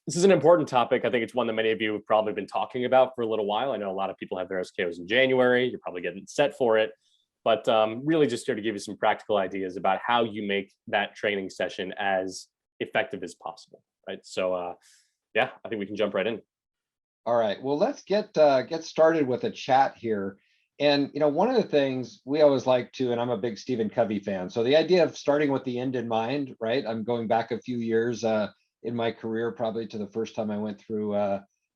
This is an important topic. I think it's one that many of you have probably been talking about for a little while. I know a lot of people have their SKOs in January. You're probably getting set for it, but really just here to give you some practical ideas about how you make that training session as effective as possible, right? So yeah, I think we can jump right in. All right. Well, let's get started with a chat here. And one of the things we always like to, and I'm a big Stephen Covey fan. So the idea of starting with the end in mind, right? I'm going back a few years in my career, probably to the first time I went through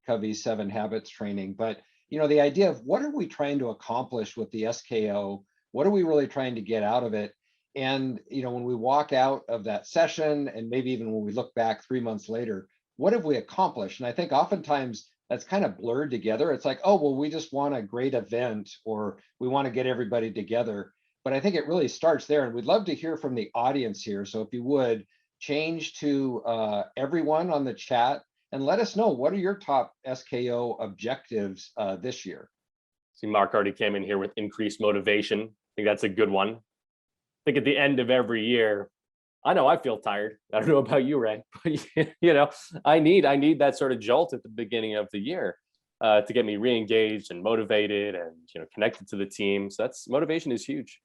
Covey's 7 Habits training. But the idea of what are we trying to accomplish with the SKO? What are we really trying to get out of it? And when we walk out of that session, and maybe even when we look back 3 months later, what have we accomplished? And I think oftentimes that's kind of blurred together. It's like, oh, well, we just want a great event or we want to get everybody together. But I think it really starts there. And we'd love to hear from the audience here. So if you would change to everyone on the chat and let us know, what are your top SKO objectives this year? See, Mark already came in here with increased motivation. I think that's a good one. I think at the end of every year, I know I feel tired. I don't know about you, Ray, but I need that sort of jolt at the beginning of the year to get me re-engaged and motivated and connected to the team. So motivation is huge.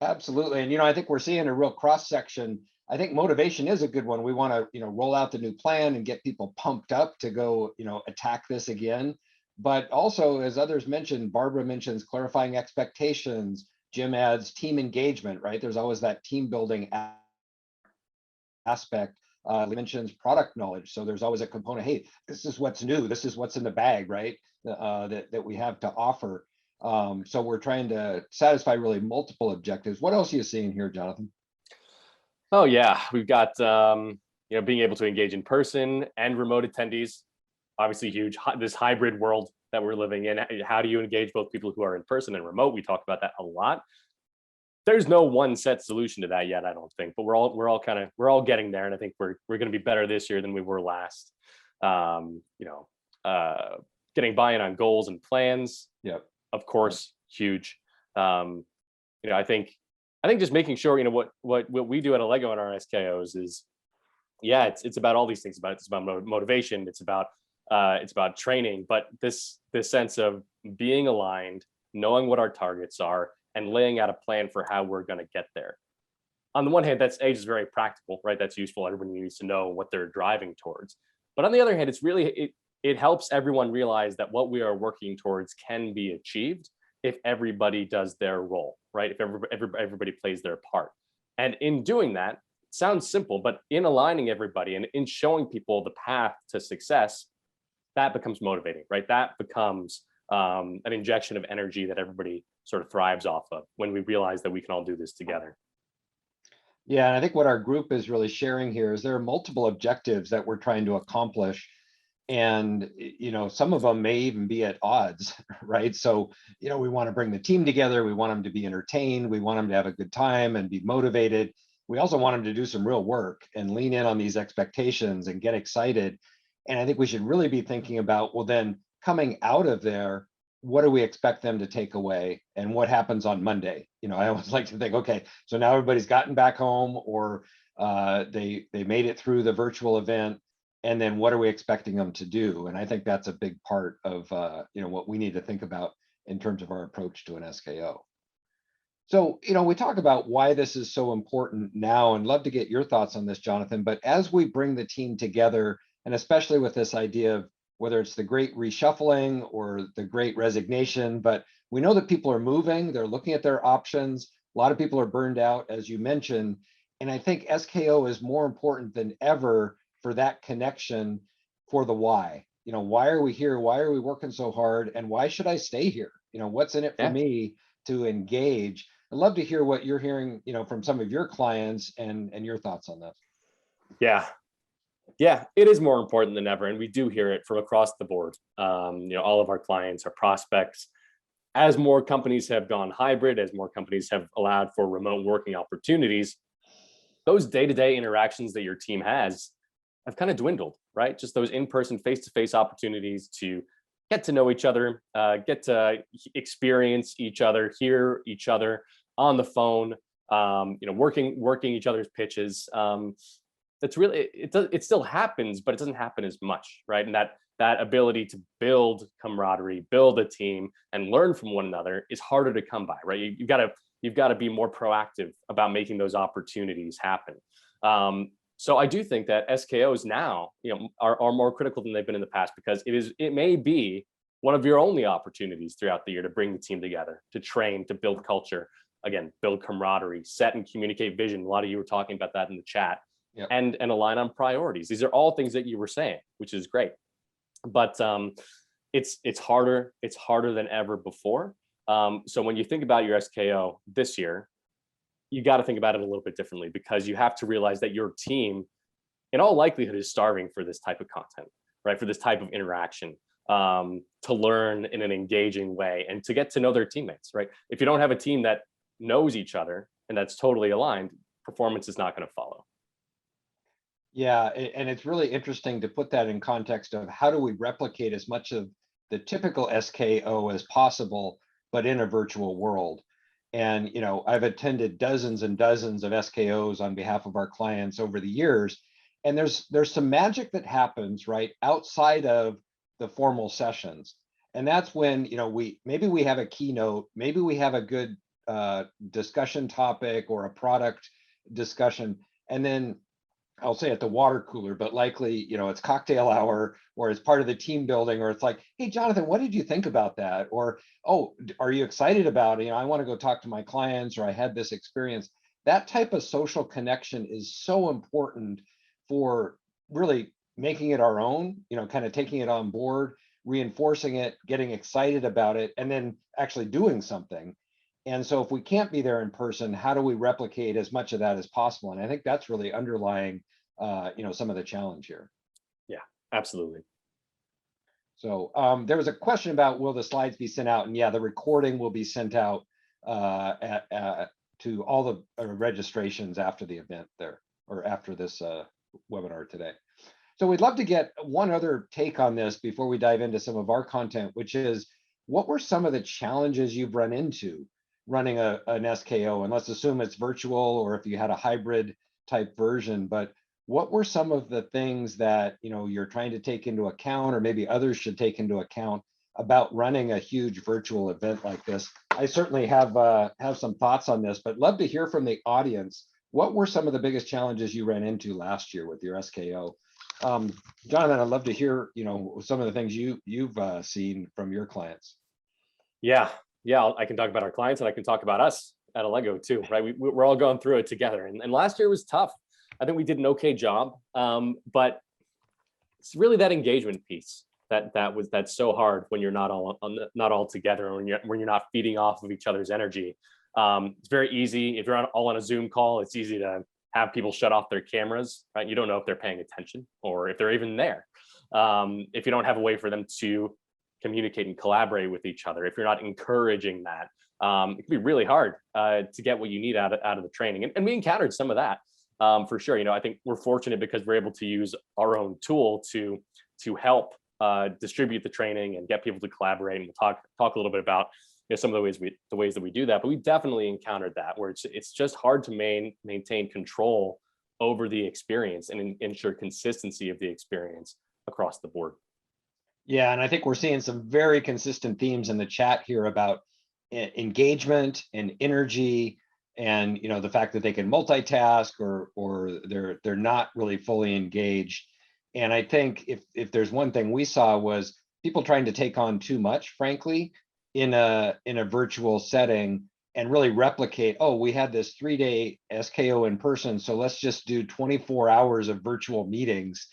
Absolutely. And I think we're seeing a real cross section. I think motivation is a good one. We want to roll out the new plan and get people pumped up to go attack this again. But also, as others mentioned, Barbara mentions clarifying expectations. Jim adds team engagement, right? There's always that team building aspect. Mentions product knowledge. So there's always a component, hey, this is what's new. This is what's in the bag, right? That we have to offer. So we're trying to satisfy really multiple objectives. What else are you seeing here, Jonathan? Oh yeah, we've got being able to engage in person and remote attendees. Obviously huge. This hybrid world that we're living in. How do you engage both people who are in person and remote? We talk about that a lot. There's no one set solution to that yet, I don't think, but we're all getting there, and I think we're going to be better this year than we were last. Getting buy-in on goals and plans, of course, huge. I think just making sure what we do at Allego in our SKOs is, it's about all these things. It's about motivation. It's about training, but this sense of being aligned, knowing what our targets are, and laying out a plan for how we're going to get there. On the one hand, that's just very practical, right? That's useful. Everybody needs to know what they're driving towards. But on the other hand, it's really, it helps everyone realize that what we are working towards can be achieved if everybody does their role, right? If everybody plays their part. And in doing that, it sounds simple, but in aligning everybody and in showing people the path to success, that becomes motivating, right? That becomes an injection of energy that everybody sort of thrives off of when we realize that we can all do this together. Yeah, and I think what our group is really sharing here is there are multiple objectives that we're trying to accomplish. And, some of them may even be at odds, right? So, we want to bring the team together. We want them to be entertained. We want them to have a good time and be motivated. We also want them to do some real work and lean in on these expectations and get excited. And I think we should really be thinking about, well, then coming out of there, what do we expect them to take away and what happens on Monday? I always like to think, okay, so now everybody's gotten back home or they made it through the virtual event. And then what are we expecting them to do? And I think that's a big part of what we need to think about in terms of our approach to an SKO. So, we talk about why this is so important now and love to get your thoughts on this, Jonathan. But as we bring the team together, and especially with this idea of whether it's the great reshuffling or the great resignation, but we know that people are moving, they're looking at their options. A lot of people are burned out, as you mentioned. And I think SKO is more important than ever for that connection for the why. Why are we here? Why are we working so hard? And why should I stay here? What's in it for me to engage? I'd love to hear what you're hearing, from some of your clients and your thoughts on that. Yeah, it is more important than ever. And we do hear it from across the board. All of our clients, our prospects, as more companies have gone hybrid, as more companies have allowed for remote working opportunities, those day-to-day interactions that your team has have kind of dwindled, right? Just those in-person, face-to-face opportunities to get to know each other, get to experience each other, hear each other on the phone, working each other's pitches. that's really, it still happens, but it doesn't happen as much, right? And that ability to build camaraderie, build a team, and learn from one another is harder to come by, right? You've got to be more proactive about making those opportunities happen. So I do think that SKOs now, are more critical than they've been in the past, because it may be one of your only opportunities throughout the year to bring the team together, to train, to build culture, again, build camaraderie, set and communicate vision. A lot of you were talking about that in the chat. Yep. And align on priorities. These are all things that you were saying, which is great. But it's harder than ever before. So when you think about your SKO this year, you got to think about it a little bit differently, because you have to realize that your team, in all likelihood, is starving for this type of content, right? For this type of interaction, to learn in an engaging way and to get to know their teammates, right? If you don't have a team that knows each other and that's totally aligned, performance is not going to follow. Yeah, and it's really interesting to put that in context of how do we replicate as much of the typical SKO as possible, but in a virtual world. And I've attended dozens and dozens of SKOs on behalf of our clients over the years, and there's some magic that happens right outside of the formal sessions. And that's when maybe we have a keynote, maybe we have a good discussion topic or a product discussion, and then I'll say at the water cooler, but likely, it's cocktail hour, or it's part of the team building, or it's like, hey, Jonathan, what did you think about that? Or, oh, are you excited about it? I want to go talk to my clients, or I had this experience. That type of social connection is so important for really making it our own, kind of taking it on board, reinforcing it, getting excited about it, and then actually doing something. And so if we can't be there in person, how do we replicate as much of that as possible? And I think that's really underlying, some of the challenge here. Yeah, absolutely. So there was a question about, will the slides be sent out? And yeah, the recording will be sent out to all the registrations after the event there, or after this webinar today. So we'd love to get one other take on this before we dive into some of our content, which is, what were some of the challenges you've run into running an SKO? And let's assume it's virtual, or if you had a hybrid type version, but what were some of the things that you're trying to take into account, or maybe others should take into account about running a huge virtual event like this? I certainly have some thoughts on this, but love to hear from the audience. What were some of the biggest challenges you ran into last year with your SKO? Jonathan, I'd love to hear some of the things you've seen from your clients. Yeah, I can talk about our clients, and I can talk about us at Allego too, right? We're all going through it together, and last year was tough. I think we did an okay job, but it's really that engagement piece that's so hard when you're not all together, when you're not feeding off of each other's energy. It's very easy if you're all on a Zoom call. It's easy to have people shut off their cameras, right? You don't know if they're paying attention or if they're even there. If you don't have a way for them to communicate and collaborate with each other, if you're not encouraging that, it can be really hard to get what you need out of the training. And we encountered some of that for sure. I think we're fortunate because we're able to use our own tool to help distribute the training and get people to collaborate. And we'll talk a little bit about some of the ways that we do that. But we definitely encountered that, where it's just hard to maintain control over the experience and ensure consistency of the experience across the board. Yeah, and I think we're seeing some very consistent themes in the chat here about engagement and energy, and the fact that they can multitask, or they're not really fully engaged. And I think if there's one thing we saw, was people trying to take on too much, frankly, in a virtual setting, and really replicate, oh, we had this 3-day SKO in person, so let's just do 24 hours of virtual meetings.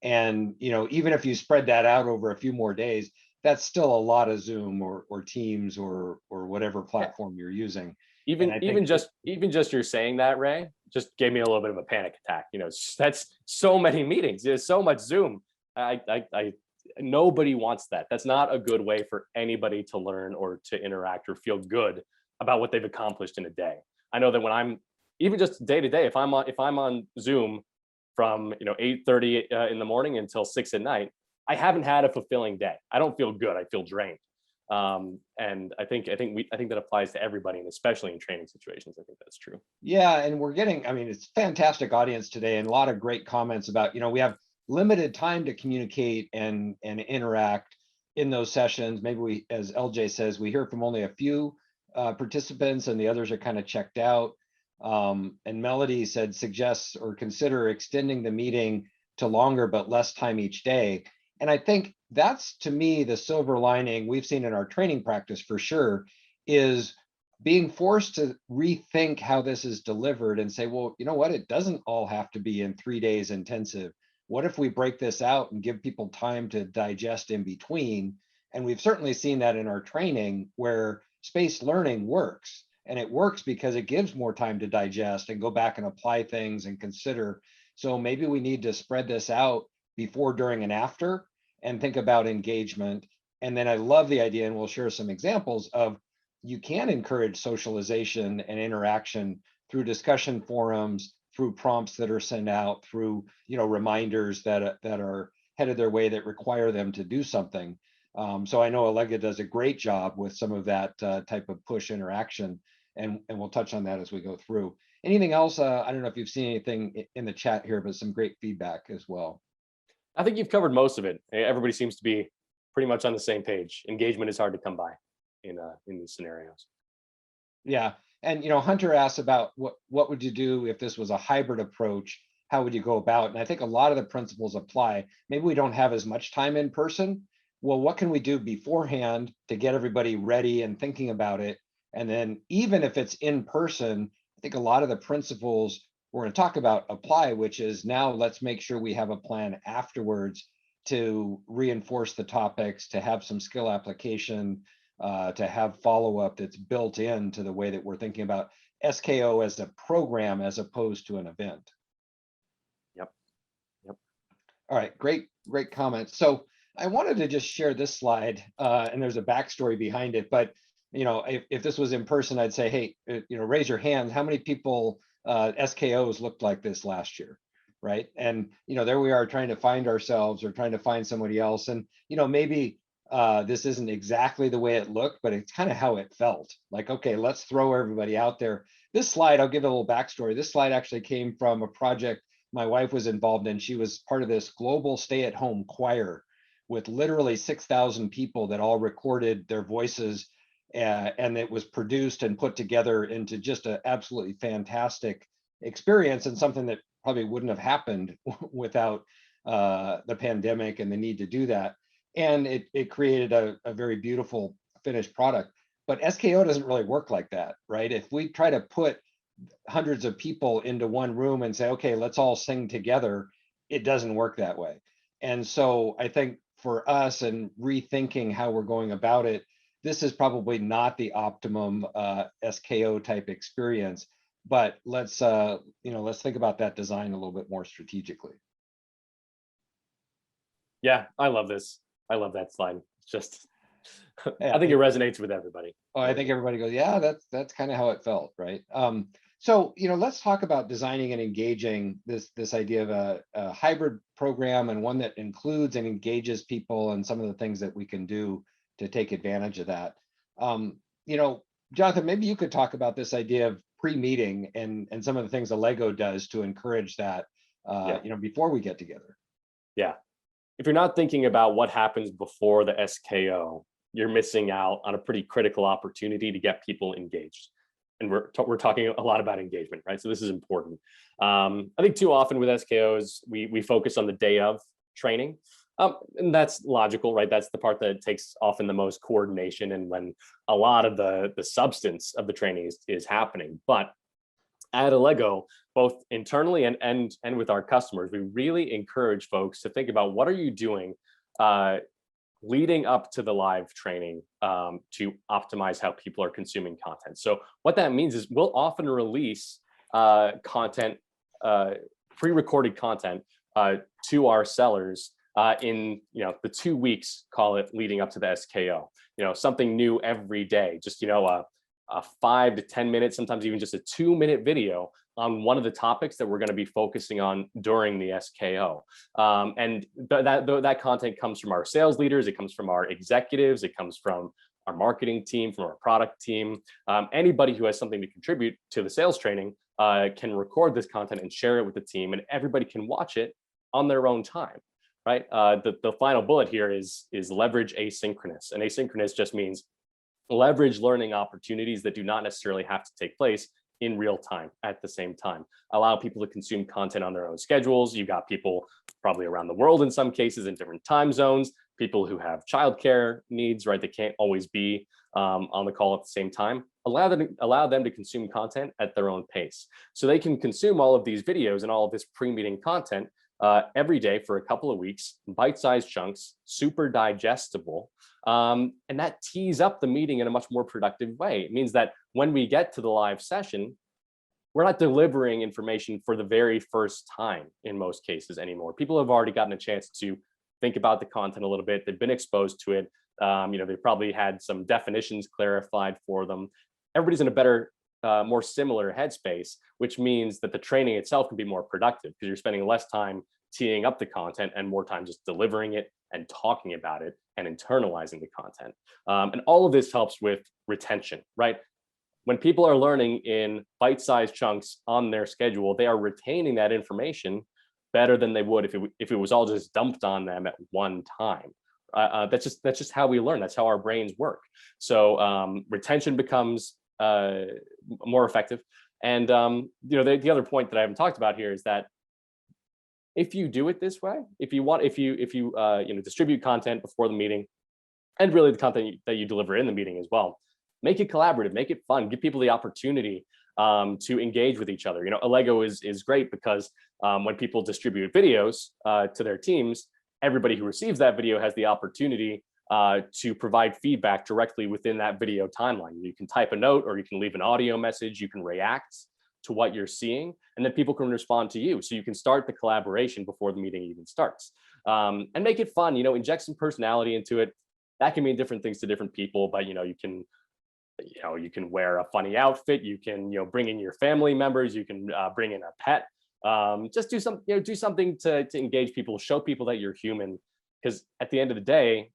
And even if you spread that out over a few more days, that's still a lot of Zoom or Teams or whatever platform you're using. Even just you're saying that, Ray, just gave me a little bit of a panic attack. That's so many meetings. There's so much Zoom. Nobody wants that. That's not a good way for anybody to learn or to interact or feel good about what they've accomplished in a day. I know that when I'm even just day to day, if I'm on Zoom from 8:30 in the morning until 6 at night, I haven't had a fulfilling day. I don't feel good. I feel drained. And I think that applies to everybody, and especially in training situations. I think that's true. Yeah, and we're getting, I mean, it's a fantastic audience today, and a lot of great comments about, we have limited time to communicate and interact in those sessions. Maybe we, as LJ says, we hear from only a few participants and the others are kind of checked out. And Melody said, suggests or consider extending the meeting to longer but less time each day. And I think that's, to me, the silver lining we've seen in our training practice for sure, is being forced to rethink how this is delivered and say, well, you know what, it doesn't all have to be in 3 days intensive. What if we break this out and give people time to digest in between? And we've certainly seen that in our training where spaced learning works. And it works because it gives more time to digest and go back and apply things and consider. So maybe we need to spread this out before, during, and after, and think about engagement. And then I love the idea, and we'll share some examples of, you can encourage socialization and interaction through discussion forums, through prompts that are sent out, through reminders that are headed their way that require them to do something. So I know Allego does a great job with some of that type of push interaction, and we'll touch on that as we go through. Anything else? I don't know if you've seen anything in the chat here, but some great feedback as well. I think you've covered most of it. Everybody seems to be pretty much on the same page. Engagement is hard to come by in these scenarios. Yeah, and Hunter asked about what would you do if this was a hybrid approach? How would you go about? And I think a lot of the principles apply. Maybe we don't have as much time in person. Well, what can we do beforehand to get everybody ready and thinking about it? And then even if it's in person, I think a lot of the principles we're going to talk about apply, which is, now let's make sure we have a plan afterwards to reinforce the topics, to have some skill application, to have follow-up that's built into the way that we're thinking about SKO as a program as opposed to an event. Yep. All right, great comments. So I wanted to just share this slide, and there's a backstory behind it. But if this was in person, I'd say, hey, raise your hand. How many people SKOs looked like this last year, right? And there we are trying to find ourselves or trying to find somebody else, and maybe this isn't exactly the way it looked, but it's kind of how it felt. Like, okay, let's throw everybody out there. This slide, I'll give a little backstory. This slide actually came from a project my wife was involved in. She was part of this global stay-at-home choir with literally 6,000 people that all recorded their voices, and it was produced and put together into just an absolutely fantastic experience, and something that probably wouldn't have happened without the pandemic and the need to do that. And it created a very beautiful finished product. But SKO doesn't really work like that, right? If we try to put hundreds of people into one room and say, okay, let's all sing together, it doesn't work that way. And so I think for us, and rethinking how we're going about it, this is probably not the optimum SKO type experience. But let's think about that design a little bit more strategically. Yeah, I love this. I love that slide. It's just, Yeah, I think it resonates with everybody. Oh, I think everybody goes, yeah, that's kind of how it felt, right? So let's talk about designing and engaging this idea of a hybrid program, and one that includes and engages people, and some of the things that we can do to take advantage of that. Jonathan, maybe you could talk about this idea of pre-meeting and some of the things Allego does to encourage that, before we get together. Yeah. If you're not thinking about what happens before the SKO, you're missing out on a pretty critical opportunity to get people engaged. And we're talking a lot about engagement, right? So this is important. I think too often with SKOs, we focus on the day of training. And that's logical, right? That's the part that takes often the most coordination, and when a lot of the substance of the training is happening. But at Allego, both internally and with our customers, we really encourage folks to think about, what are you doing leading up to the live training to optimize how people are consuming content. So what that means is we'll often release content, pre-recorded content to our sellers in the 2 weeks, call it, leading up to the SKO. Something new every day, just a 5 to 10 minutes, sometimes even just a 2-minute video on one of the topics that we're going to be focusing on during the SKO. And that content comes from our sales leaders, it comes from our executives, it comes from our marketing team, from our product team, anybody who has something to contribute to the sales training can record this content and share it with the team, and everybody can watch it on their own time, right? The final bullet here is leverage asynchronous, and asynchronous just means leverage learning opportunities that do not necessarily have to take place in real time at the same time. Allow people to consume content on their own schedules. You've got people probably around the world in some cases in different time zones, people who have childcare needs, right? They can't always be on the call at the same time. Allow them to consume content at their own pace. So they can consume all of these videos and all of this pre-meeting content every day for a couple of weeks, bite-sized chunks, super digestible. And that tees up the meeting in a much more productive way. It means that when we get to the live session, we're not delivering information for the very first time in most cases anymore. People have already gotten a chance to think about the content a little bit. They've been exposed to it. They've probably had some definitions clarified for them. Everybody's in a better, more similar headspace, which means that the training itself can be more productive because you're spending less time teeing up the content and more time just delivering it and talking about it and internalizing the content. And all of this helps with retention, right? When people are learning in bite-sized chunks on their schedule, they are retaining that information better than they would if it was all just dumped on them at one time. That's just how we learn. That's how our brains work. So retention becomes more effective. And the other point that I haven't talked about here is that if you do it this way, if you distribute content before the meeting, and really the content that you deliver in the meeting as well, make it collaborative, make it fun, give people the opportunity to engage with each other. Allego is great because when people distribute videos to their teams, everybody who receives that video has the opportunity to provide feedback directly within that video timeline. You can type a note or you can leave an audio message, you can react to what you're seeing, and then people can respond to you. So you can start the collaboration before the meeting even starts. And make it fun, inject some personality into it. That can mean different things to different people, but you can wear a funny outfit, you can bring in your family members, you can bring in a pet. Just do something to engage people, show people that you're human, because at the end of the day,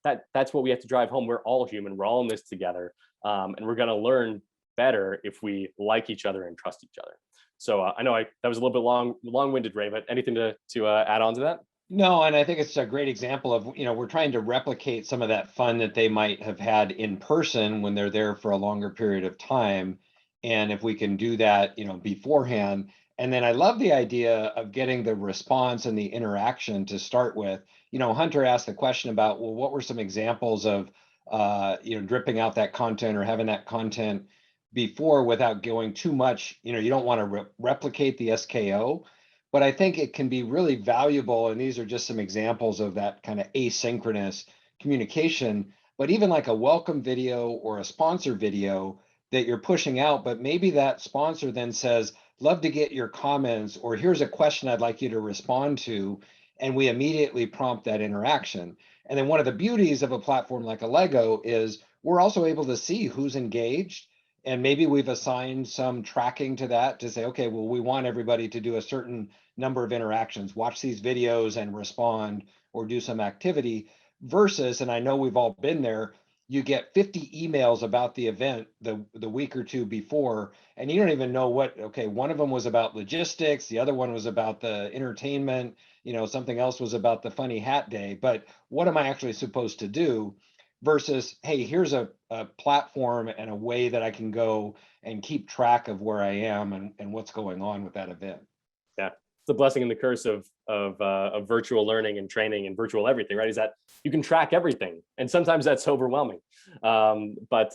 that's what we have to drive home. We're all human, we're all in this together, and we're going to learn better if we like each other and trust each other. So I know that was a little bit long-winded, Ray, but anything to add on to that? No, and I think it's a great example of, we're trying to replicate some of that fun that they might have had in person when they're there for a longer period of time. And if we can do that, beforehand. And then I love the idea of getting the response and the interaction to start with. Hunter asked the question about, well, what were some examples of, dripping out that content or having that content before without going too much, you don't want to replicate the SKO. But I think it can be really valuable, and these are just some examples of that kind of asynchronous communication, but even like a welcome video or a sponsor video that you're pushing out, but maybe that sponsor then says, love to get your comments, or here's a question I'd like you to respond to, and we immediately prompt that interaction. And then one of the beauties of a platform like Allego is we're also able to see who's engaged. And maybe we've assigned some tracking to that to say, okay, well, we want everybody to do a certain number of interactions, watch these videos and respond or do some activity versus, and I know we've all been there, you get 50 emails about the event the week or two before, and you don't even know okay, one of them was about logistics, the other one was about the entertainment, something else was about the funny hat day, but what am I actually supposed to do? Versus, hey, here's a platform and a way that I can go and keep track of where I am and what's going on with that event. Yeah, it's the blessing and the curse of virtual learning and training and virtual everything, right? Is that you can track everything, and sometimes that's overwhelming. But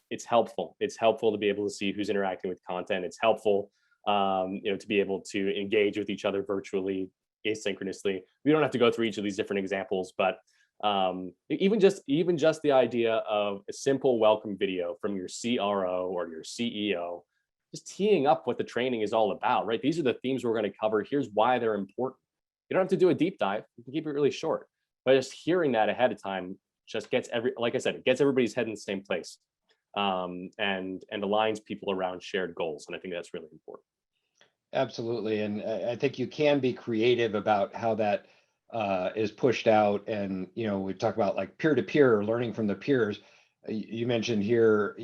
it's helpful. It's helpful to be able to see who's interacting with content. It's helpful, to be able to engage with each other virtually, asynchronously. We don't have to go through each of these different examples, but even just the idea of a simple welcome video from your CRO or your CEO, just teeing up what the training is all about, right? These are the themes we're going to cover. Here's why they're important. You don't have to do a deep dive. You can keep it really short, but just hearing that ahead of time just gets like I said, it gets everybody's head in the same place, and aligns people around shared goals. And I think that's really important. Absolutely. And I think you can be creative about how that is pushed out. And, we talk about like peer-to-peer or learning from the peers. You mentioned here,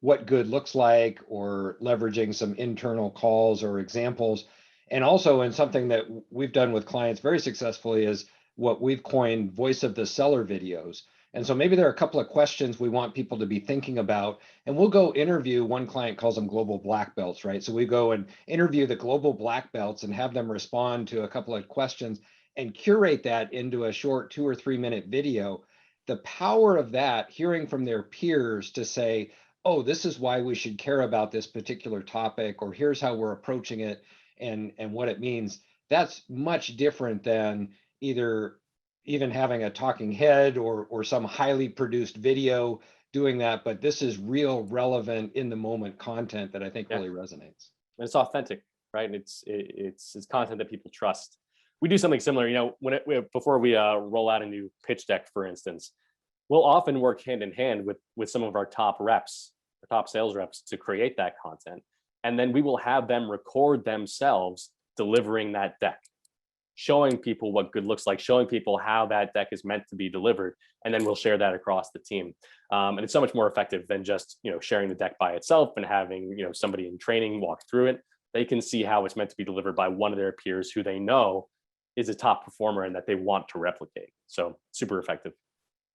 what good looks like, or leveraging some internal calls or examples. And also in something that we've done with clients very successfully is what we've coined voice of the seller videos. And so maybe there are a couple of questions we want people to be thinking about, and we'll go interview, one client calls them global black belts, right? So we go and interview the global black belts and have them respond to a couple of questions and curate that into a short 2 or 3 minute video. The power of that, hearing from their peers to say, oh, this is why we should care about this particular topic, or here's how we're approaching it, and what it means, that's much different than either even having a talking head or some highly produced video doing that. But this is real, relevant, in the moment content that I think Yeah. really resonates. And it's authentic, right? And it's content that people trust. We do something similar, before we roll out a new pitch deck, for instance, we'll often work hand in hand with some of our top reps, our top sales reps, to create that content. And then we will have them record themselves delivering that deck, showing people what good looks like, showing people how that deck is meant to be delivered. And then we'll share that across the team. And it's so much more effective than just, sharing the deck by itself and having, somebody in training walk through it. They can see how it's meant to be delivered by one of their peers who they know is a top performer and that they want to replicate. So super effective.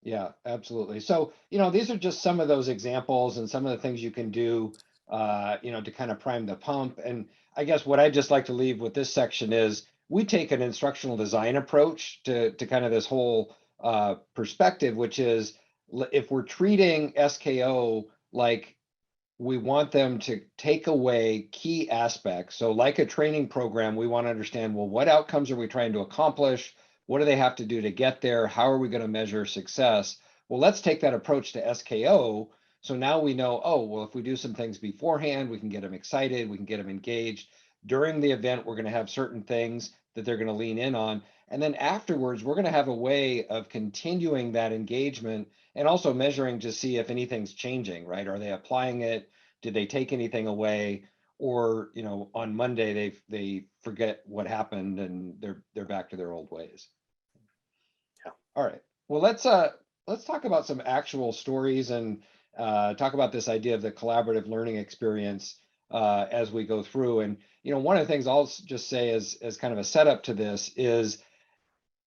Yeah, absolutely. So, these are just some of those examples and some of the things you can do, to kind of prime the pump. And I guess what I'd just like to leave with this section is we take an instructional design approach to kind of this whole perspective, which is if we're treating SKO like we want them to take away key aspects. So like a training program, we want to understand, well, what outcomes are we trying to accomplish? What do they have to do to get there? How are we going to measure success? Well, let's take that approach to SKO. So now we know, oh, well, if we do some things beforehand, we can get them excited, we can get them engaged. During the event, we're going to have certain things that they're going to lean in on. And then afterwards, we're going to have a way of continuing that engagement and also measuring to see if anything's changing, right? Are they applying it? Did they take anything away? Or, on Monday, they forget what happened and they're back to their old ways. Yeah. All right. Well, let's talk about some actual stories and talk about this idea of the collaborative learning experience as we go through. And, one of the things I'll just say as kind of a setup to this is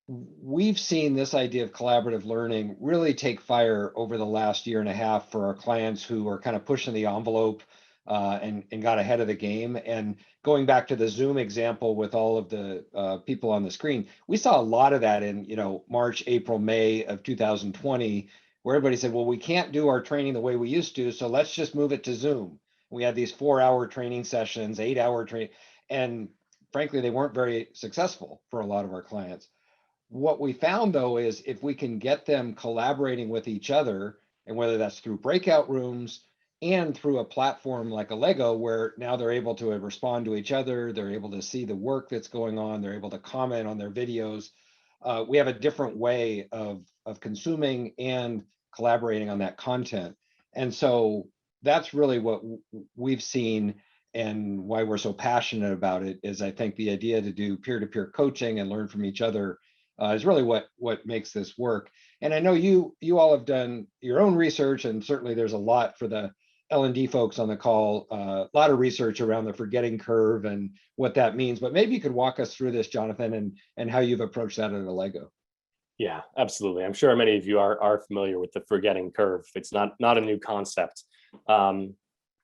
we've seen this idea of collaborative learning really take fire over the last year and a half for our clients who are kind of pushing the envelope and got ahead of the game. And going back to the Zoom example with all of the people on the screen, we saw a lot of that in March, April, May of 2020, where everybody said, well, we can't do our training the way we used to, so let's just move it to Zoom. We had these 4-hour training sessions, 8-hour training, and frankly, they weren't very successful for a lot of our clients. What we found, though, is if we can get them collaborating with each other, and whether that's through breakout rooms and through a platform like Allego, where now they're able to respond to each other, they're able to see the work that's going on, they're able to comment on their videos. We have a different way of consuming and collaborating on that content. And so that's really what we've seen, and why we're so passionate about it is I think the idea to do peer-to-peer coaching and learn from each other is really what makes this work. And I know you all have done your own research, and certainly there's a lot for the L&D folks on the call, a lot of research around the forgetting curve and what that means. But maybe you could walk us through this, Jonathan, and how you've approached that at Allego. Yeah, absolutely. I'm sure many of you are familiar with the forgetting curve. It's not a new concept. But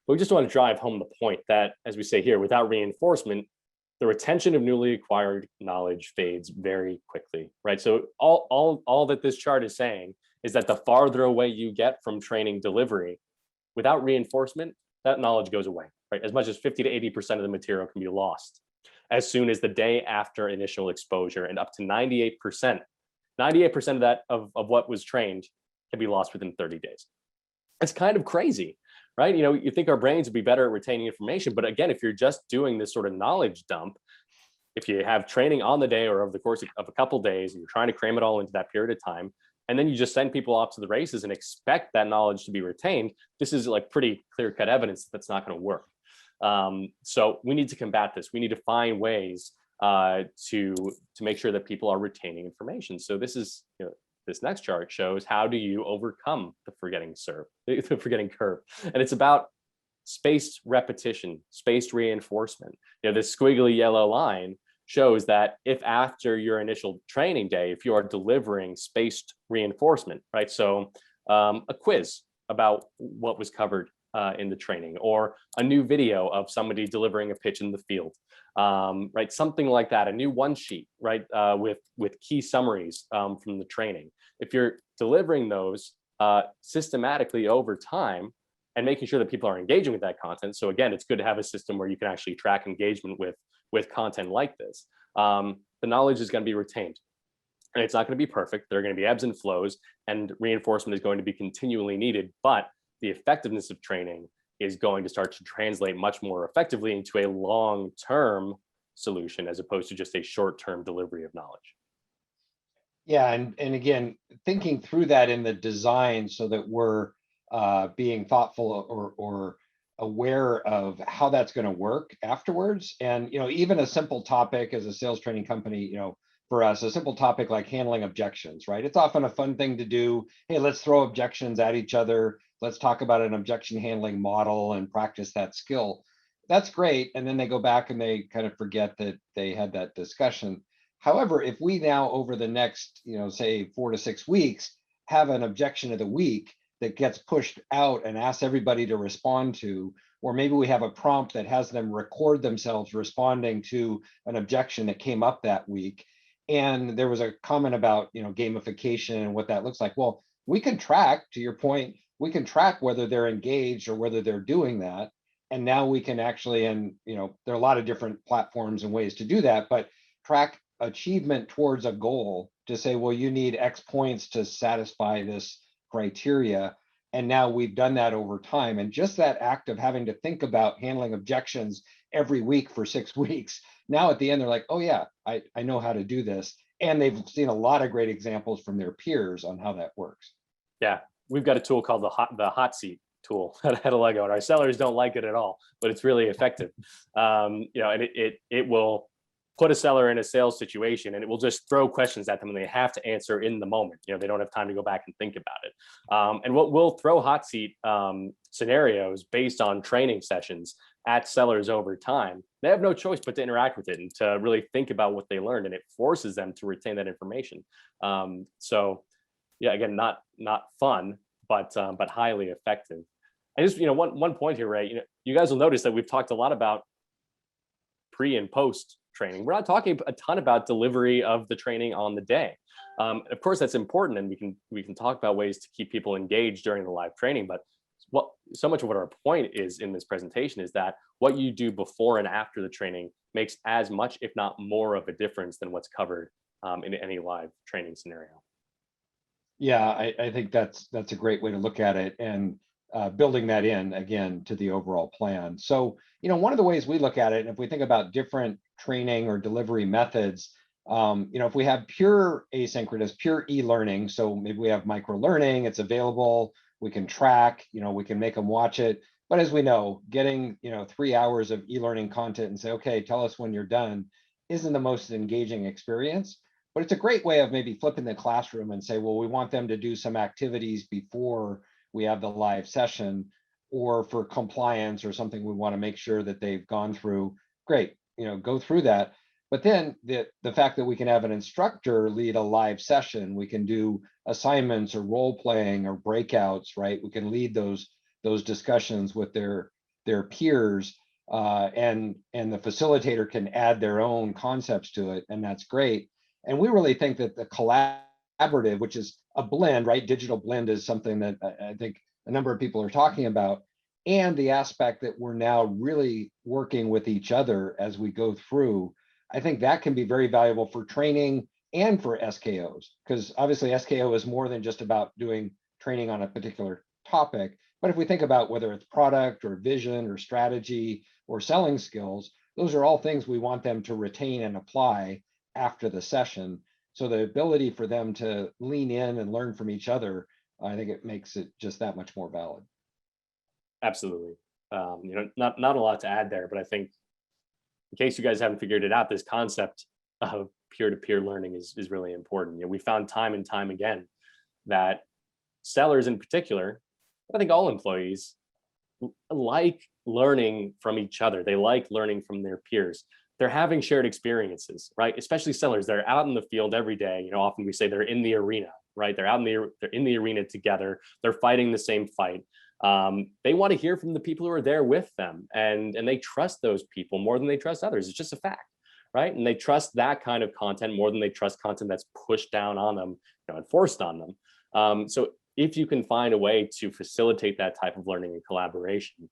we just want to drive home the point that, as we say here, without reinforcement, the retention of newly acquired knowledge fades very quickly, right? So all that this chart is saying is that the farther away you get from training delivery, without reinforcement, that knowledge goes away, right? As much as 50 to 80% of the material can be lost as soon as the day after initial exposure, and up to 98% of that of what was trained can be lost within 30 days. It's kind of crazy, right? You think our brains would be better at retaining information, but again, if you're just doing this sort of knowledge dump, if you have training on the day or over the course of a couple of days, and you're trying to cram it all into that period of time, and then you just send people off to the races and expect that knowledge to be retained, this is like pretty clear-cut evidence that's not going to work. So we need to combat this. We need to find ways to make sure that people are retaining information. So this is this next chart shows how do you overcome the forgetting curve. And it's about spaced repetition, spaced reinforcement. This squiggly yellow line shows that if after your initial training day, if you are delivering spaced reinforcement, right? So a quiz about what was covered in the training, or a new video of somebody delivering a pitch in the field, right? Something like that, a new one sheet, right? With key summaries from the training. If you're delivering those systematically over time and making sure that people are engaging with that content. So again, it's good to have a system where you can actually track engagement with content like this. The knowledge is going to be retained. And it's not going to be perfect. There are going to be ebbs and flows, and reinforcement is going to be continually needed. But the effectiveness of training is going to start to translate much more effectively into a long-term solution as opposed to just a short-term delivery of knowledge. Yeah, and again, thinking through that in the design so that we're being thoughtful or aware of how that's going to work afterwards. And even a simple topic as a sales training company, for us, a simple topic like handling objections, right? It's often a fun thing to do. Hey, let's throw objections at each other. Let's talk about an objection handling model and practice that skill. That's great. And then they go back and they kind of forget that they had that discussion. However, if we now over the next, say 4 to 6 weeks, have an objection of the week that gets pushed out and asks everybody to respond to, or maybe we have a prompt that has them record themselves responding to an objection that came up that week. And there was a comment about, gamification and what that looks like. Well, we can track, to your point, we can track whether they're engaged or whether they're doing that. And now we can actually, and there are a lot of different platforms and ways to do that, but track achievement towards a goal to say, well, you need X points to satisfy this criteria. And now we've done that over time. And just that act of having to think about handling objections every week for 6 weeks, now at the end, they're like, oh yeah, I know how to do this. And they've seen a lot of great examples from their peers on how that works. Yeah, we've got a tool called the hot seat tool at Allego, and our sellers don't like it at all, but it's really effective. And it will put a seller in a sales situation, and it will just throw questions at them, and they have to answer in the moment. They don't have time to go back and think about it. And we'll throw hot seat scenarios based on training sessions at sellers over time. They have no choice but to interact with it and to really think about what they learned, and it forces them to retain that information. So yeah, again, not fun, but highly effective. And just one point here, Ray. You guys will notice that we've talked a lot about pre and post training. We're not talking a ton about delivery of the training on the day. Of course, that's important, and we can talk about ways to keep people engaged during the live training. But so much of what our point is in this presentation is that what you do before and after the training makes as much, if not more, of a difference than what's covered in any live training scenario. Yeah, I think that's a great way to look at it, and building that in again to the overall plan. So, one of the ways we look at it, and if we think about different training or delivery methods, if we have pure asynchronous, pure e-learning, so maybe we have micro learning, it's available, we can track, we can make them watch it. But as we know, getting 3 hours of e-learning content and say, okay, tell us when you're done, isn't the most engaging experience. But it's a great way of maybe flipping the classroom and say, well, we want them to do some activities before we have the live session, or for compliance or something we want to make sure that they've gone through. Great, go through that. But then the fact that we can have an instructor lead a live session, we can do assignments or role playing or breakouts, right? We can lead those discussions with their peers, and the facilitator can add their own concepts to it, and that's great. And we really think that the collaborative, which is a blend, right? Digital blend is something that I think a number of people are talking about, and the aspect that we're now really working with each other as we go through. I think that can be very valuable for training and for SKOs, because obviously SKO is more than just about doing training on a particular topic. But if we think about whether it's product or vision or strategy or selling skills, those are all things we want them to retain and apply after the session. So the ability for them to lean in and learn from each other, I think it makes it just that much more valid. Absolutely. Not a lot to add there, but I think in case you guys haven't figured it out, this concept of peer-to-peer learning is really important. We found time and time again that sellers in particular, I think all employees, like learning from each other. They like learning from their peers. They're having shared experiences, right? Especially sellers. They're out in the field every day. Often we say they're in the arena, right? They're in the arena together. They're fighting the same fight. They want to hear from the people who are there with them, and they trust those people more than they trust others. It's just a fact, right? And they trust that kind of content more than they trust content that's pushed down on them, and forced on them. So if you can find a way to facilitate that type of learning and collaboration,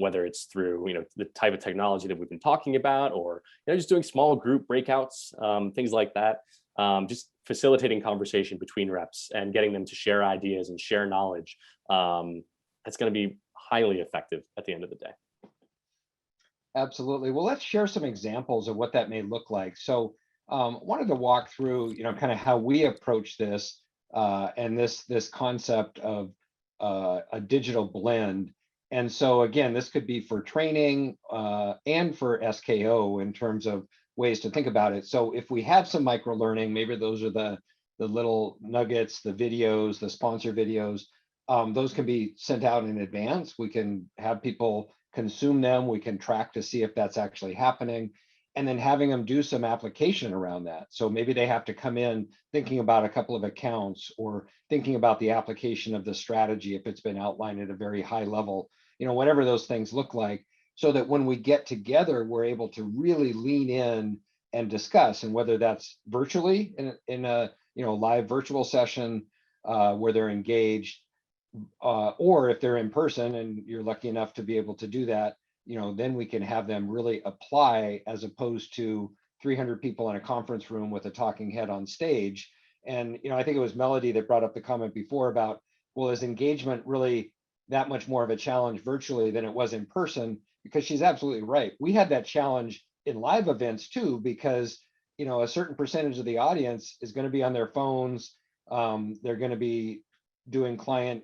whether it's through the type of technology that we've been talking about, or just doing small group breakouts, things like that, just facilitating conversation between reps and getting them to share ideas and share knowledge, that's going to be highly effective at the end of the day. Absolutely. Well, let's share some examples of what that may look like. So wanted to walk through, kind of how we approach this, and this concept of a digital blend. And so again, this could be for training and for SKO in terms of ways to think about it. So if we have some micro learning, maybe those are the little nuggets, the videos, the sponsor videos, those can be sent out in advance. We can have people consume them. We can track to see if that's actually happening, and then having them do some application around that. So maybe they have to come in thinking about a couple of accounts, or thinking about the application of the strategy if it's been outlined at a very high level, whatever those things look like, so that when we get together, we're able to really lean in and discuss. And whether that's virtually in a live virtual session where they're engaged, or if they're in person and you're lucky enough to be able to do that, then we can have them really apply, as opposed to 300 people in a conference room with a talking head on stage. And I think it was Melody that brought up the comment before about, well, is engagement really that much more of a challenge virtually than it was in person? Because she's absolutely right. We had that challenge in live events too, because a certain percentage of the audience is going to be on their phones. They're going to be doing client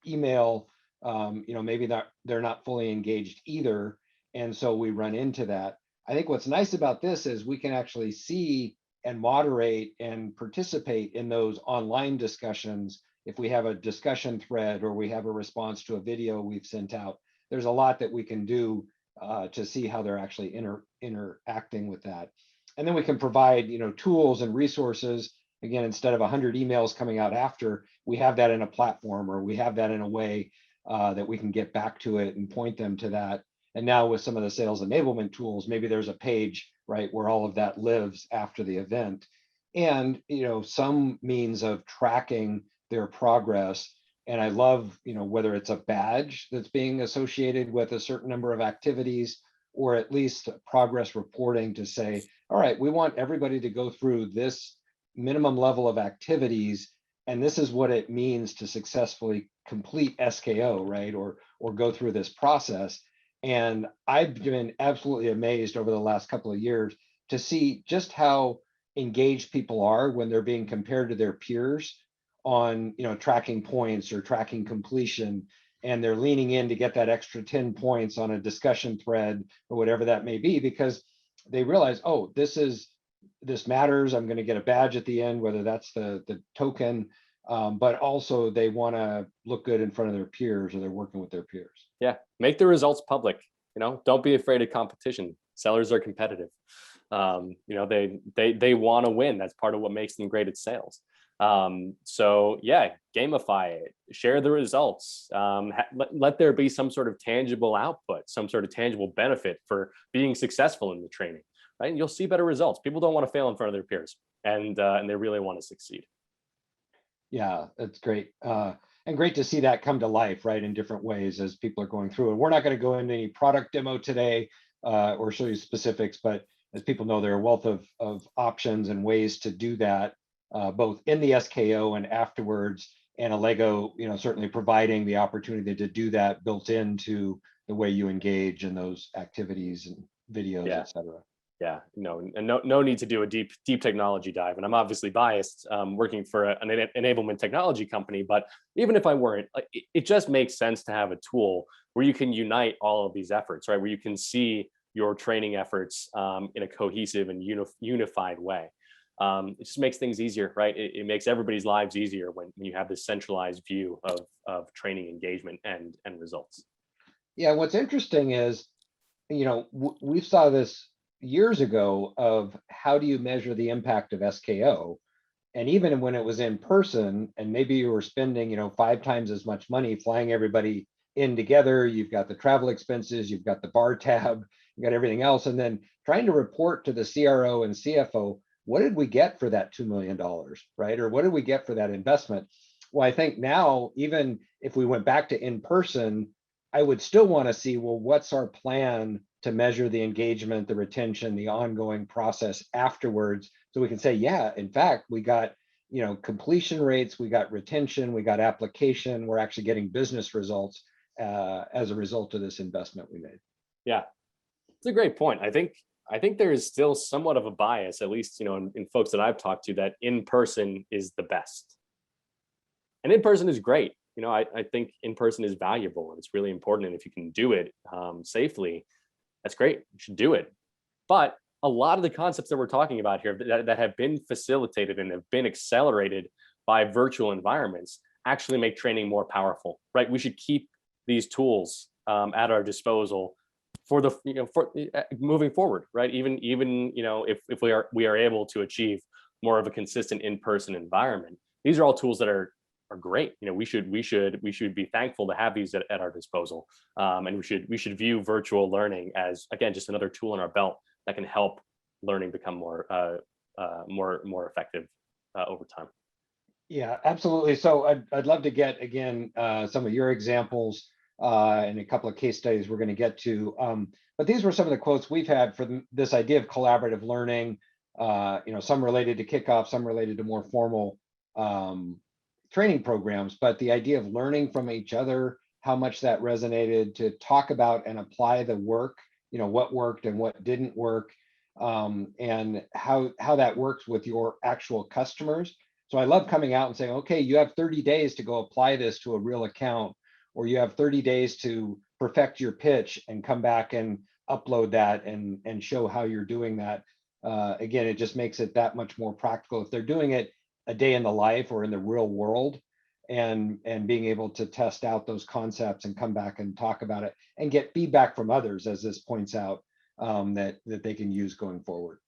email, maybe they're not fully engaged either. And so we run into that. I think what's nice about this is we can actually see and moderate and participate in those online discussions. If we have a discussion thread, or we have a response to a video we've sent out, there's a lot that we can do to see how they're actually interacting with that. And then we can provide tools and resources. Again, instead of 100 emails coming out after, we have that in a platform, or we have that in a way that we can get back to it and point them to that. And now with some of the sales enablement tools, maybe there's a page, right, where all of that lives after the event. And some means of tracking their progress. And I love, whether it's a badge that's being associated with a certain number of activities, or at least progress reporting to say, all right, we want everybody to go through this minimum level of activities, and this is what it means to successfully complete SKO, right, or go through this process. And I've been absolutely amazed over the last couple of years to see just how engaged people are when they're being compared to their peers on tracking points or tracking completion, and they're leaning in to get that extra 10 points on a discussion thread or whatever that may be, because they realize, oh, this matters. I'm going to get a badge at the end, whether that's the token, but also they want to look good in front of their peers, or they're working with their peers. Yeah, make the results public. Don't be afraid of competition. Sellers are competitive. They want to win. That's part of what makes them great at sales. So yeah, gamify it, share the results, let there be some sort of tangible output, some sort of tangible benefit for being successful in the training, right? And you'll see better results. People don't want to fail in front of their peers, and they really want to succeed. Yeah, that's great. And great to see that come to life, right, in different ways as people are going through. And we're not going to go into any product demo today or show you specifics, but as people know, there are a wealth of options and ways to do that, both in the SKO and afterwards. And Allego, certainly providing the opportunity to do that built into the way you engage in those activities and videos, et cetera. Yeah, and no need to do a deep technology dive. And I'm obviously biased, working for an enablement technology company, but even if I weren't, it just makes sense to have a tool where you can unite all of these efforts, right? Where you can see your training efforts in a cohesive and unified way. It just makes things easier, right? It makes everybody's lives easier when you have this centralized view of training engagement and results. Yeah, what's interesting is, we saw this years ago of how do you measure the impact of SKO? And even when it was in person, and maybe you were spending, 5 times as much money flying everybody in together, you've got the travel expenses, you've got the bar tab, you've got everything else, and then trying to report to the CRO and CFO, what did we get for that $2 million, right? Or what did we get for that investment? Well, I think now, even if we went back to in person, I would still want to see, well, what's our plan to measure the engagement, the retention, the ongoing process afterwards, so we can say, yeah, in fact, we got, completion rates, we got retention, we got application, we're actually getting business results as a result of this investment we made. Yeah, it's a great point. I think there is still somewhat of a bias, at least, in folks that I've talked to, that in person is the best. And in person is great. I think in person is valuable and it's really important. And if you can do it safely, that's great. You should do it. But a lot of the concepts that we're talking about here that have been facilitated and have been accelerated by virtual environments actually make training more powerful, right? We should keep these tools at our disposal for moving forward, right? Even if we are able to achieve more of a consistent in-person environment, these are all tools that are great. We should be thankful to have these at our disposal, and we should view virtual learning as, again, just another tool in our belt that can help learning become more effective over time. Yeah, absolutely. So I'd love to get, again, some of your examples and a couple of case studies we're going to get to. But these were some of the quotes we've had for this idea of collaborative learning. Some related to Kickoff, some related to more formal training programs, but the idea of learning from each other, how much that resonated, to talk about and apply the work, what worked and what didn't work, and how that works with your actual customers. So I love coming out and saying, okay, you have 30 days to go apply this to a real account, or you have 30 days to perfect your pitch and come back and upload that and show how you're doing that. Again, it just makes it that much more practical if they're doing it a day in the life or in the real world, and being able to test out those concepts and come back and talk about it and get feedback from others, as this points out, that they can use going forward.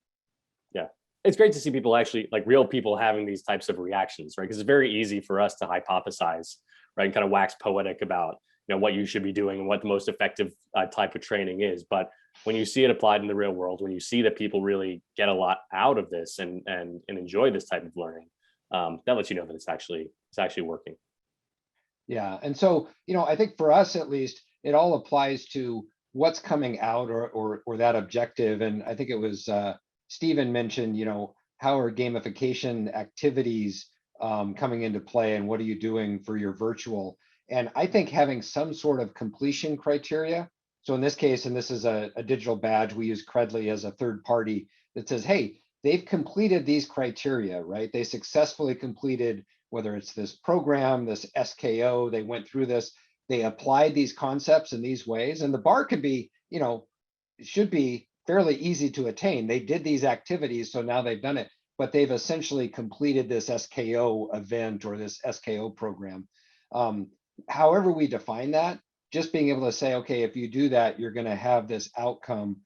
Yeah, it's great to see people actually, like real people, having these types of reactions, right? Because it's very easy for us to hypothesize, right, and kind of wax poetic about what you should be doing and what the most effective type of training is. But when you see it applied in the real world, when you see that people really get a lot out of this and enjoy this type of learning, that lets you know that it's actually working. Yeah, and so I think for us, at least, it all applies to what's coming out, or that objective. And I think it was Stephen mentioned, how are gamification activities coming into play, and what are you doing for your virtual? And I think having some sort of completion criteria. So in this case, and this is a digital badge, we use Credential as a third party that says, hey, they've completed these criteria, right? They successfully completed, whether it's this program, this SKO, they went through this, they applied these concepts in these ways. And the bar could be, it should be fairly easy to attain. They did these activities, so now they've done it, but they've essentially completed this SKO event or this SKO program. However we define that, just being able to say, okay, if you do that, you're going to have this outcome,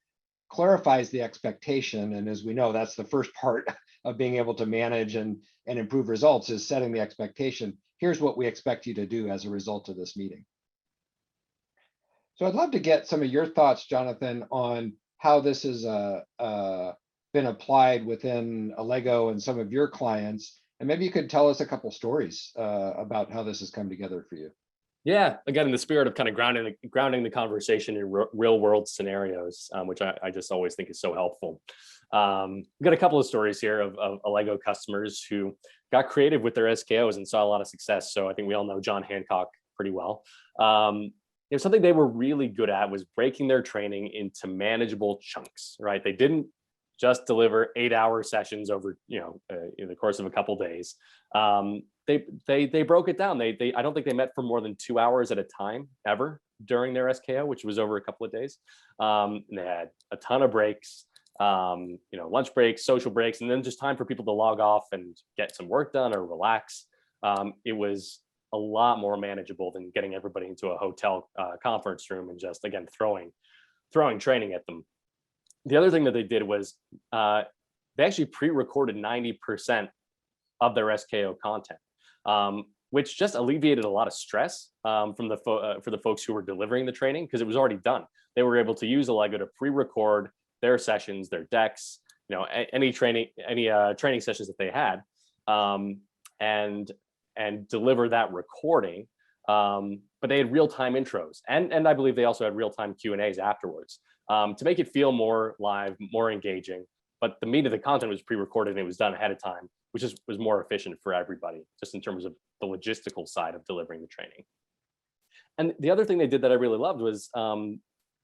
clarifies the expectation. And as we know, that's the first part of being able to manage and improve results, is setting the expectation. Here's what we expect you to do as a result of this meeting. So I'd love to get some of your thoughts, Jonathan, on how this has been applied within Allego and some of your clients. And maybe you could tell us a couple stories about how this has come together for you. Yeah, again, in the spirit of kind of grounding the conversation in real world scenarios, which I just always think is so helpful. We've got a couple of stories here of Allego customers who got creative with their SKOs and saw a lot of success. So I think we all know John Hancock pretty well. Something they were really good at was breaking their training into manageable chunks, right? They didn't just deliver 8-hour sessions over, in the course of a couple days. They broke it down. I don't think they met for more than 2 hours at a time ever. during their SKO, which was over a couple of days. And they had a ton of breaks, lunch breaks, social breaks, and then just time for people to log off and get some work done or relax. It was a lot more manageable than getting everybody into a hotel conference room and just, again, throwing training at them. The other thing that they did was they actually pre-recorded 90% of their SKO content, which just alleviated a lot of stress for the folks who were delivering the training, because it was already done. They were able to use Allego to pre-record their sessions, their decks, any training sessions that they had, and deliver that recording. But they had real-time intros, and I believe they also had real-time Q&As afterwards, to make it feel more live, more engaging. But the meat of the content was pre-recorded and it was done ahead of time, which was more efficient for everybody, just in terms of the logistical side of delivering the training. And the other thing they did that I really loved was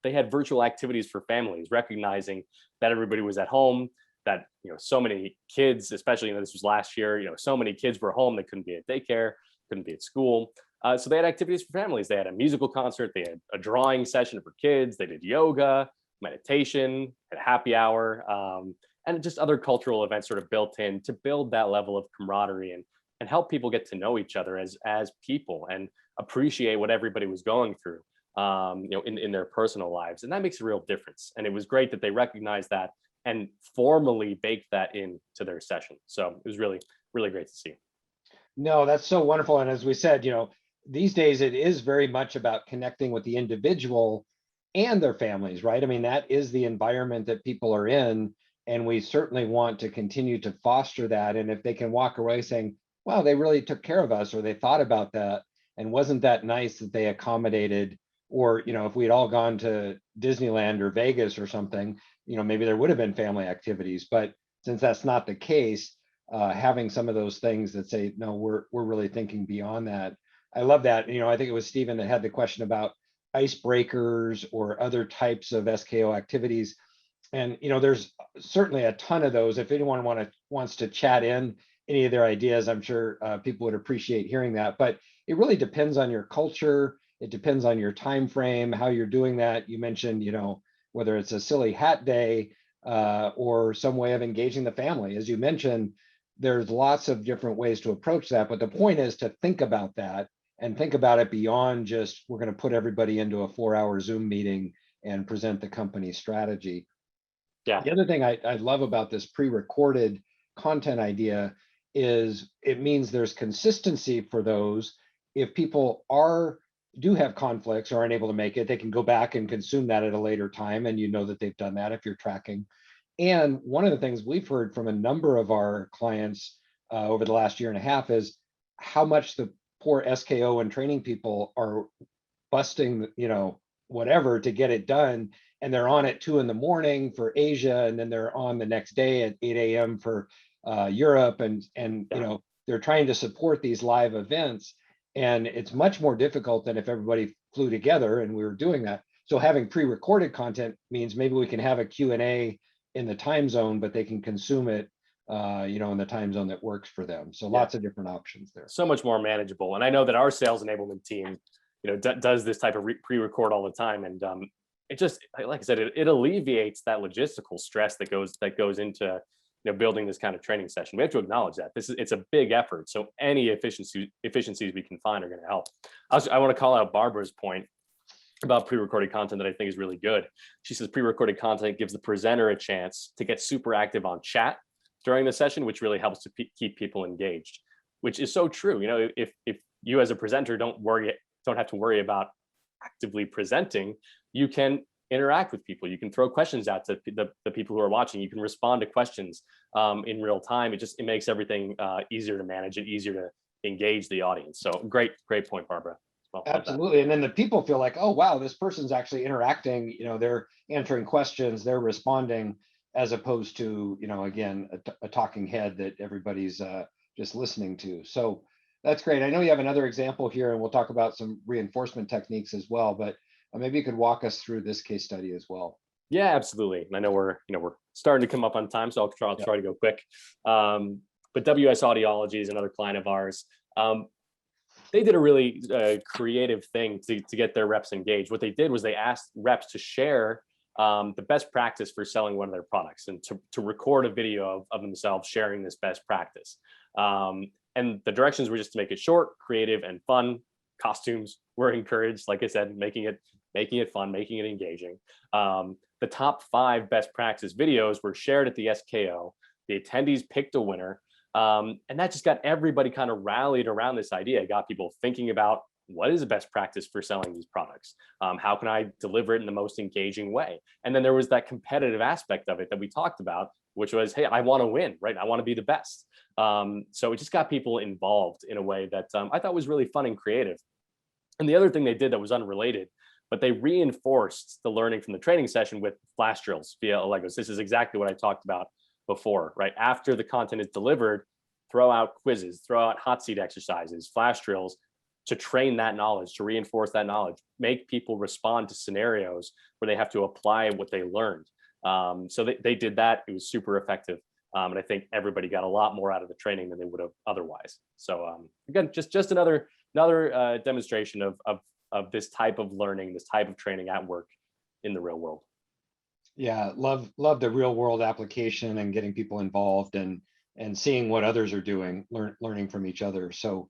they had virtual activities for families, recognizing that everybody was at home, that so many kids, especially this was last year, so many kids were home, they couldn't be at daycare, couldn't be at school. So they had activities for families. They had a musical concert, they had a drawing session for kids, they did yoga, meditation, had happy hour, and just other cultural events sort of built in to build that level of camaraderie and help people get to know each other as people and appreciate what everybody was going through, in their personal lives. And that makes a real difference. And it was great that they recognized that and formally baked that into their session. So it was really, really great to see. No, that's so wonderful. And as we said, these days it is very much about connecting with the individual and their families, right? I mean, that is the environment that people are in. And we certainly want to continue to foster that. And if they can walk away saying, wow, they really took care of us, or they thought about that, and wasn't that nice that they accommodated, or, if we had all gone to Disneyland or Vegas or something, maybe there would have been family activities. But since that's not the case, having some of those things that say, no, we're really thinking beyond that. I love that. I think it was Stephen that had the question about icebreakers or other types of SKO activities. And there's certainly a ton of those. If anyone wants to chat in any of their ideas, I'm sure people would appreciate hearing that. But it really depends on your culture. It depends on your time frame, how you're doing that. You mentioned, whether it's a silly hat day or some way of engaging the family. As you mentioned, there's lots of different ways to approach that. But the point is to think about that and think about it beyond just, we're going to put everybody into a 4-hour Zoom meeting and present the company strategy. Yeah. The other thing I love about this pre-recorded content idea is it means there's consistency for those. If people do have conflicts or aren't able to make it, they can go back and consume that at a later time, and that they've done that if you're tracking. And one of the things we've heard from a number of our clients over the last year and a half is how much the poor SKO and training people are busting, whatever to get it done. And they're on at 2 a.m. for Asia, and then they're on the next day at 8 a.m. for Europe, and they're trying to support these live events, and it's much more difficult than if everybody flew together and we were doing that. So having pre-recorded content means maybe we can have a Q&A in the time zone, but they can consume it, in the time zone that works for them. So lots of different options there. So much more manageable, and I know that our sales enablement team, does this type of pre-record all the time, and it just, like I said, it alleviates that logistical stress that goes into building this kind of training session. We have to acknowledge that it's a big effort. So any efficiencies we can find are going to help. I want to call out Barbara's point about pre-recorded content that I think is really good. She says pre-recorded content gives the presenter a chance to get super active on chat during the session, which really helps to keep people engaged, which is so true. If you as a presenter don't have to worry about actively presenting, you can interact with people. You can throw questions out to the people who are watching. You can respond to questions in real time. It makes everything easier to manage and easier to engage the audience. So great point, Barbara. Well, absolutely. And then the people feel like, oh, wow, this person's actually interacting. They're answering questions, they're responding, as opposed to, again, a talking head that everybody's just listening to. So that's great. I know you have another example here, and we'll talk about some reinforcement techniques as well, but maybe you could walk us through this case study as well. Yeah, absolutely. And I know we're starting to come up on time, so I'll try to go quick. But WS Audiology is another client of ours. they did a really creative thing to get their reps engaged. What they did was they asked reps to share the best practice for selling one of their products, and to record a video of themselves sharing this best practice. And the directions were just to make it short, creative, and fun. Costumes were encouraged, like I said, making it fun, making it engaging. The top 5 best practice videos were shared at the SKO. The attendees picked a winner. And that just got everybody kind of rallied around this idea. It got people thinking about, what is the best practice for selling these products? How can I deliver it in the most engaging way? And then there was that competitive aspect of it that we talked about, which was, hey, I want to win, right? I want to be the best. So it just got people involved in a way that I thought was really fun and creative. And the other thing they did that was unrelated, but they reinforced the learning from the training session with flash drills via Allegos. This is exactly what I talked about before, right? After the content is delivered, throw out quizzes, throw out hot seat exercises, flash drills, to train that knowledge, to reinforce that knowledge, make people respond to scenarios where they have to apply what they learned. So they did that. It was super effective. And I think everybody got a lot more out of the training than they would have otherwise. So again, just another demonstration of this type of learning, this type of training at work in the real world. Yeah, love the real world application and getting people involved and seeing what others are doing, learning from each other. So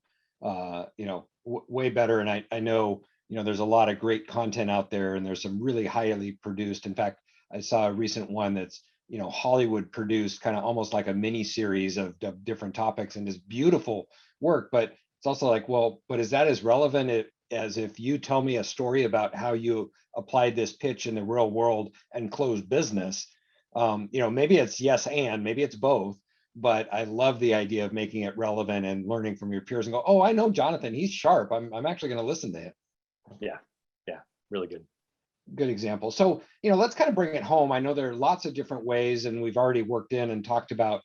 way better. And I know, there's a lot of great content out there, and there's some really highly produced. In fact, I saw a recent one that's, Hollywood produced, kind of almost like a mini series of different topics, and it's beautiful work. But it's also like, well, but is that as relevant as if you tell me a story about how you applied this pitch in the real world and closed business? Maybe it's yes, and maybe it's both. But I love the idea of making it relevant and learning from your peers and go, oh, I know Jonathan, he's sharp. I'm actually going to listen to him. Yeah, really good. Good example. So, let's kind of bring it home. I know there are lots of different ways, and we've already worked in and talked about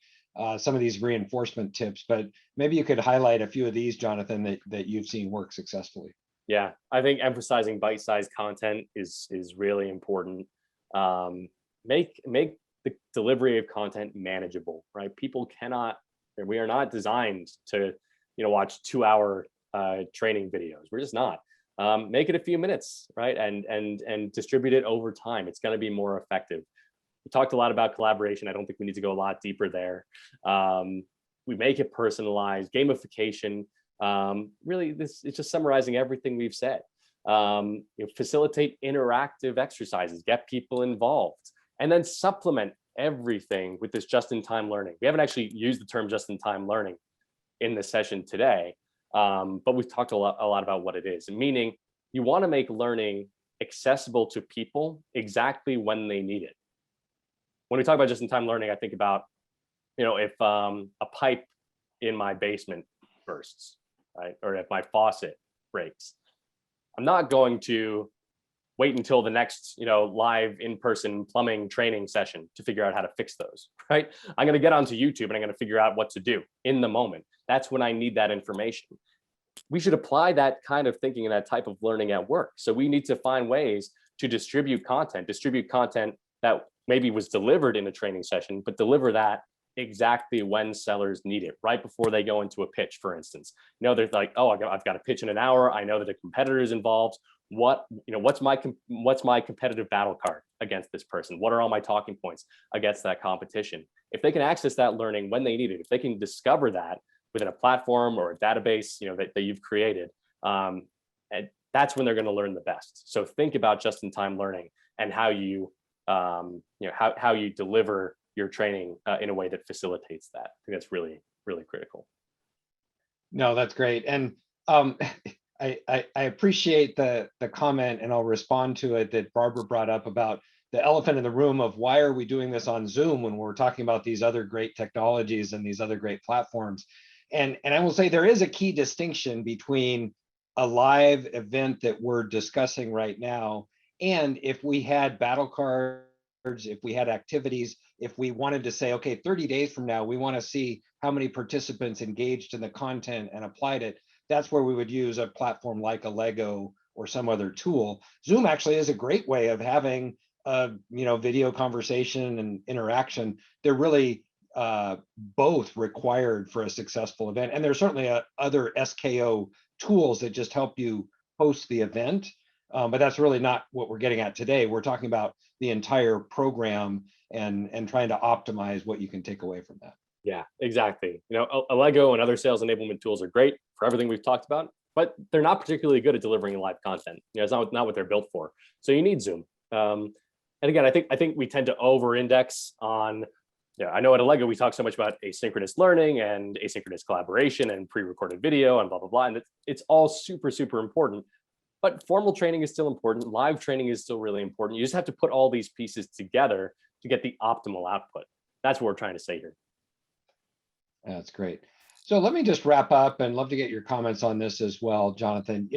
some of these reinforcement tips, but maybe you could highlight a few of these, Jonathan, that you've seen work successfully. Yeah, I think emphasizing bite-sized content is really important. Make the delivery of content manageable, right? We are not designed to, watch 2-hour training videos. We're just not. Make it a few minutes, right? And distribute it over time. It's going to be more effective. We talked a lot about collaboration. I don't think we need to go a lot deeper there. We make it personalized, gamification. Really, it's just summarizing everything we've said. Facilitate interactive exercises, get people involved, and then supplement everything with this just-in-time learning. We haven't actually used the term just-in-time learning in this session today, but we've talked a lot about what it is, meaning you want to make learning accessible to people exactly when they need it. When we talk about just-in-time learning, I think about, if a pipe in my basement bursts, right? Or if my faucet breaks, I'm not going to wait until the next, live in-person plumbing training session to figure out how to fix those, right? I'm going to get onto YouTube and I'm going to figure out what to do in the moment. That's when I need that information. We should apply that kind of thinking and that type of learning at work. So we need to find ways to distribute content that maybe was delivered in a training session, but deliver that exactly when sellers need it, right before they go into a pitch, for instance. They're like, oh, I've got a pitch in an hour. I know that a competitor is involved. What's my competitive battle card against this person? What are all my talking points against that competition? If they can access that learning when they need it, if they can discover that within a platform or a database, that you've created, and that's when they're going to learn the best. So think about just-in-time learning and how you deliver your training in a way that facilitates that. I think that's really, really critical. No, that's great. And I appreciate the comment, and I'll respond to it, that Barbara brought up about the elephant in the room of why are we doing this on Zoom when we're talking about these other great technologies and these other great platforms. And I will say there is a key distinction between a live event that we're discussing right now, and if we had battle cards, if we had activities, if we wanted to say, okay, 30 days from now, we want to see how many participants engaged in the content and applied it. That's where we would use a platform like Allego or some other tool. Zoom actually is a great way of having video conversation and interaction. They're really both required for a successful event. And there's certainly other SKO tools that just help you host the event. But that's really not what we're getting at today. We're talking about the entire program and trying to optimize what you can take away from that. Yeah, exactly. Allego and other sales enablement tools are great for everything we've talked about, but they're not particularly good at delivering live content. It's not what they're built for. So you need Zoom. And again, I think we tend to over-index on. I know at Allego we talk so much about asynchronous learning and asynchronous collaboration and pre-recorded video and blah blah blah, and it's all super super important. But formal training is still important. Live training is still really important. You just have to put all these pieces together to get the optimal output. That's what we're trying to say here. That's great. So let me just wrap up and love to get your comments on this as well, Jonathan.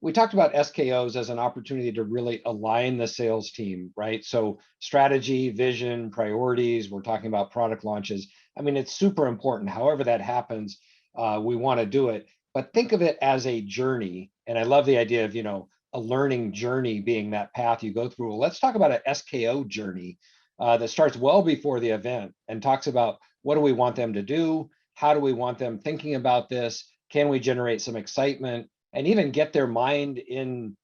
We talked about SKOs as an opportunity to really align the sales team, right? So strategy, vision, priorities, we're talking about product launches. I mean, it's super important. However that happens, we want to do it. But think of it as a journey. And I love the idea of, a learning journey being that path you go through. Well, let's talk about an SKO journey that starts well before the event and talks about what do we want them to do? How do we want them thinking about this? Can we generate some excitement and even get their mind in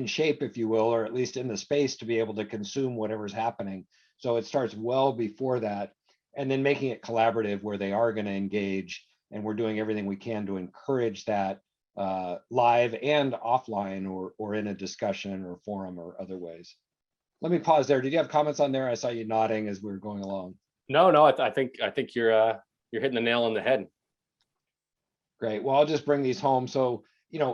shape, if you will, or at least in the space to be able to consume whatever's happening. So it starts well before that, and then making it collaborative where they are going to engage, and we're doing everything we can to encourage that live and offline or in a discussion or forum or other ways. Let me pause there. Did you have comments on there? I saw you nodding as we were going along. No, I think you're hitting the nail on the head. Great. Well, I'll just bring these home. So,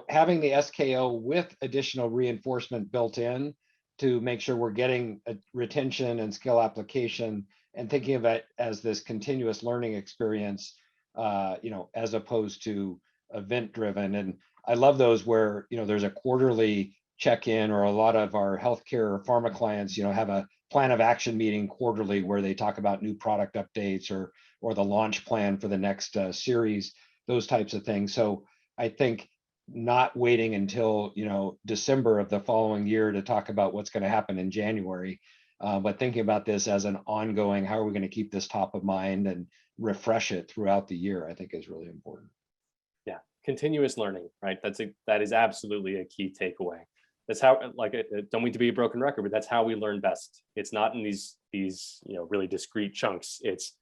having the SKO with additional reinforcement built in to make sure we're getting a retention and skill application, and thinking of it as this continuous learning experience, as opposed to event driven. And I love those where, there's a quarterly check-in, or a lot of our healthcare or pharma clients, have a plan of action meeting quarterly where they talk about new product updates or the launch plan for the next series, those types of things. So I think not waiting until December of the following year to talk about what's going to happen in January, but thinking about this as an ongoing, how are we going to keep this top of mind and refresh it throughout the year, I think is really important. Yeah, continuous learning, right? That is absolutely a key takeaway. That's how, don't mean to be a broken record, but that's how we learn best. It's not in these really discrete chunks. It's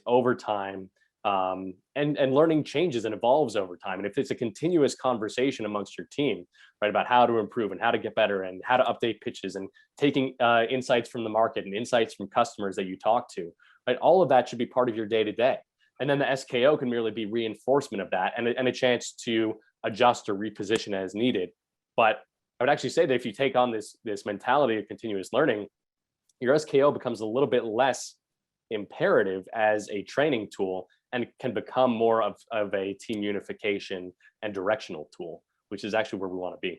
over time, and learning changes and evolves over time. And if it's a continuous conversation amongst your team, right, about how to improve and how to get better and how to update pitches and taking insights from the market and insights from customers that you talk to, right, all of that should be part of your day to day. And then the SKO can merely be reinforcement of that and a chance to adjust or reposition as needed. But I would actually say that if you take on this mentality of continuous learning, your SKO becomes a little bit less imperative as a training tool and can become more of a team unification and directional tool, which is actually where we want to be.